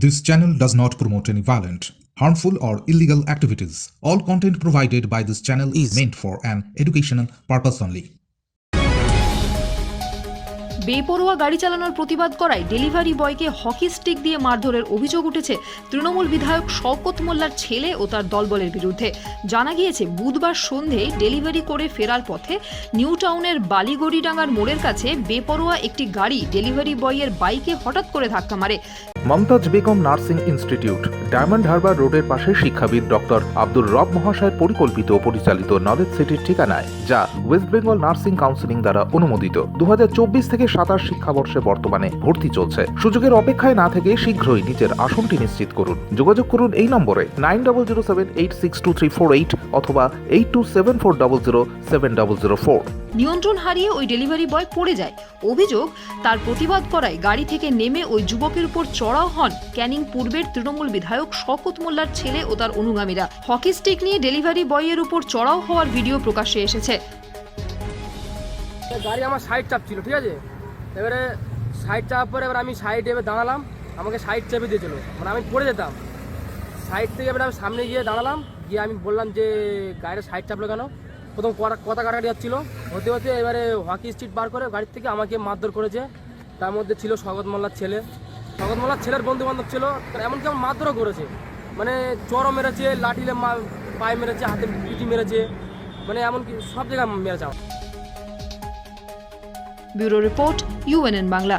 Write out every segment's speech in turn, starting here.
This channel does not promote any violent, harmful, or illegal activities. All content provided by this channel is meant for an educational purpose only. বেপরোয়া গাড়ি চালানোর প্রতিবাদ করায় delivery বয়কে hockey stick দিয়ে মারধরের অভিযোগ উঠেছে তৃণমূল বিধায়ক শওকত মোল্লার ছেলে ও তার দলবলের বিরুদ্ধে। জানা গিয়েছে বুধবার সন্ধেয় ডেলিভারি করে ফেরার পথে নিউ টাউনের বালিগড়িডাঙ্গার মোড়ের কাছে বেপরোয়া একটি গাড়ি ডেলিভারি বয়ের বাইকে হঠাৎ করে ধাক্কা মারে। মমতাজ বেগম নার্সিং ইনস্টিটিউট, ডায়মন্ড হারবার রোডের পাশে শিক্ষাবিদ ডক্টর আব্দুর রব মহাশয়ের পরিকল্পিত ও পরিচালিত নলেজ সিটির ঠিকানায়, যা ওয়েস্ট বেঙ্গল নার্সিং কাউন্সিলিং দ্বারা অনুমোদিত। 2024 থেকে 27 শিক্ষাবর্ষে বর্তমানে ভর্তি চলছে। সুযোগের অপেক্ষায় না থেকে শীঘ্রই নিজের আসনটি নিশ্চিত করুন। যোগাযোগ করুন এই নম্বরে 9007862348 অথবা 8274007004। নিয়ন্ত্রণ হারিয়ে ওই ডেলিভারি বয় পড়ে যায়। অভিযোগ, তার প্রতিবাদ করায় গাড়ি থেকে নেমে ওই যুবকের উপর চড়াও হন ক্যানিং পূর্বের তৃণমূল বিধায়ক শওকত মোল্লার ছেলে ও তার অনুগামীরা। হকি স্টিক নিয়ে ডেলিভারি বয়ের উপর চড়াও হওয়ার ভিডিও প্রকাশ্যে এসেছে। গাড়ি আমার সাইড চাপ ছিল, ঠিক আছে। এবারে সাইড চাপ পরে এবার আমি সাইড এবার দাঁড়ালাম, আমাকে সাইড চেপে দিয়েছিল, মানে আমি পড়ে যেতাম। সাইড থেকে এবার আমি সামনে গিয়ে দাঁড়ালাম, গিয়ে আমি বললাম যে গাড়িটা সাইড চাপলো কেন। প্রথম কথা কাটাকাটি যাচ্ছিলো, হতে হতে এবারে হকি স্টিক বার করে গাড়ির থেকে আমাকে মারধর করেছে। তার মধ্যে ছিল শওকত মোল্লার ছেলে, শওকত মোল্লার ছেলের বন্ধু বান্ধব ছিল। এমনকি আমার মারধরও করেছে, মানে চরও মেরেছে, লাঠিলে পায়ে মেরেছে, হাতে পিটি মেরেছে, মানে এমনকি সব জায়গায় মেরেছে। Bureau report, UNN Bangla.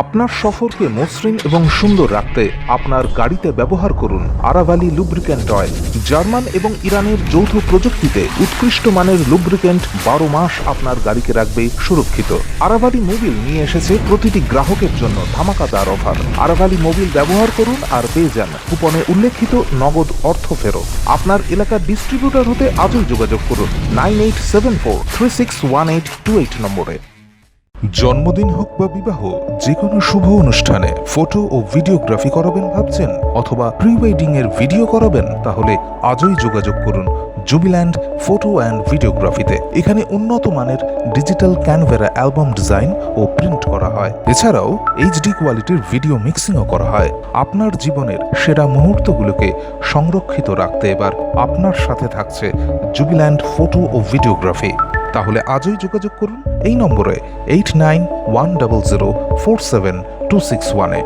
আপনার সফরকে মসৃণ এবং সুন্দর রাখতে আপনার গাড়িতে ব্যবহার করুন আরাভালি লুব্রিক্যান্ট অয়েল। জার্মান এবং ইরানের যৌথ প্রযুক্তিতে উৎকৃষ্ট মানের লুব্রিক্যান্ট 12 মাস আপনার গাড়িকে রাখবে সুরক্ষিত। আরাভালি মোবিল নিয়ে এসেছে প্রতিটি গ্রাহকের জন্য ধামাকাদার অফার। আরাভালি মোবিল ব্যবহার করুন আর পেয়ে যান কুপনে উল্লেখিত নগদ অর্থ ফেরত। আপনার এলাকার ডিস্ট্রিবিউটর হতে আজই যোগাযোগ করুন 9874361828 নম্বরে। জন্মদিন হোক বা বিবাহ, যে কোনো শুভ অনুষ্ঠানে ফটো ও ভিডিওগ্রাফি করাবেন ভাবছেন, অথবা প্রি ওয়েডিং এর ভিডিও করাবেন, তাহলে আজই যোগাযোগ করুন জুবিল্যান্ড ফটো অ্যান্ড ভিডিওগ্রাফিতে। এখানে উন্নত মানের ডিজিটাল ক্যানভেরা অ্যালবাম ডিজাইন ও প্রিন্ট করা হয়। এছাড়াও HD কোয়ালিটির ভিডিও মিক্সিংও করা হয়। আপনার জীবনের সেরা মুহূর্তগুলোকে সংরক্ষিত রাখতে এবার আপনার সাথে থাকছে জুবিল্যান্ড ফটো ও ভিডিওগ্রাফি। তাহলে আজই যোগাযোগ করুন এই নম্বরে 8910047261-এ।